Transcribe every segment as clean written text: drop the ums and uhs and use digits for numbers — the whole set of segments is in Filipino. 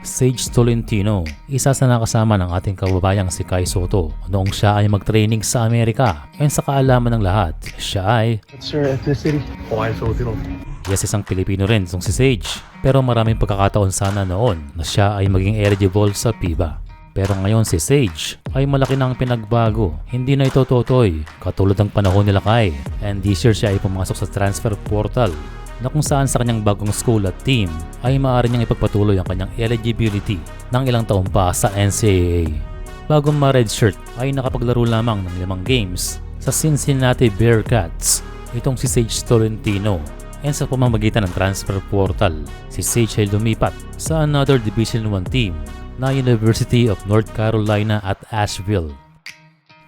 Sage Tolentino, isa sa nakasama ng ating kababayang si Kai Sotto noong siya ay mag-training sa Amerika. And sa kaalaman ng lahat, siya ay What's your ethnicity? Hawaiian Filipino. yes, isang Pilipino rin itong si Sage. Pero maraming pagkakataon sana noon na siya ay maging eligible sa FIBA. Pero ngayon si Sage ay malaki na ang pinagbago. Hindi na ito totoy, katulad ng panahon nila Kai. And this year siya ay pumasok sa transfer portal na kung saan sa kanyang bagong school at team ay maaari niyang ipagpatuloy ang kanyang eligibility ng ilang taon pa sa NCAA. Bagong ma-redshirt ay nakapaglaro lamang ng 5 games sa Cincinnati Bearcats itong si Sage Tolentino. And sa pamamagitan ng transfer portal, si Sage ay lumipat sa another Division I team na University of North Carolina at Asheville.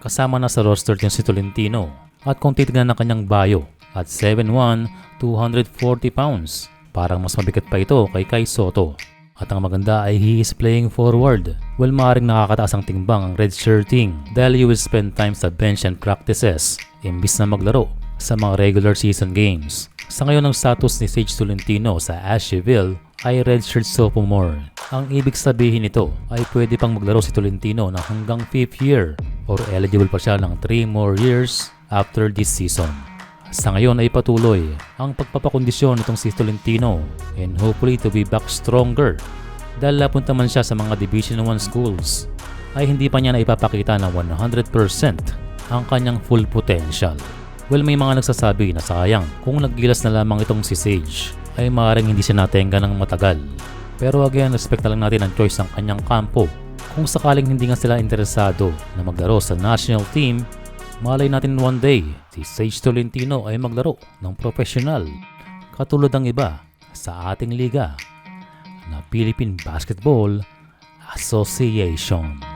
Kasama na sa roster din si Tolentino at kung titignan ng kanyang bio, at 7'1", 240 pounds. Parang mas mabigat pa ito kay Kai Sotto. At ang maganda ay he is playing forward. Well, maaaring nakakataas ang timbang ang redshirting dahil you will spend time sa bench and practices imbis na maglaro sa mga regular season games. Sa ngayon ang status ni Sage Tolentino sa Asheville ay redshirt sophomore. Ang ibig sabihin nito ay pwede pang maglaro si Tolentino ng hanggang 5th year or eligible pa siya ng 3 more years after this season. Sa ngayon ay patuloy ang pagpapakondisyon nitong si Tolentino and hopefully to be back stronger dahil napunta man siya sa mga Division I schools ay hindi pa niya na ipapakita na 100% ang kanyang full potential. Well, may mga nagsasabi na sayang kung naggilas na lamang itong si Sage ay maaaring hindi siya natenga ng matagal. Pero again, respect na lang natin ang choice ng kanyang kampo. Kung sakaling hindi nga sila interesado na maglaro sa national team, malay natin one day, si Sage Tolentino ay maglaro ng professional katulad ng iba sa ating liga na Philippine Basketball Association.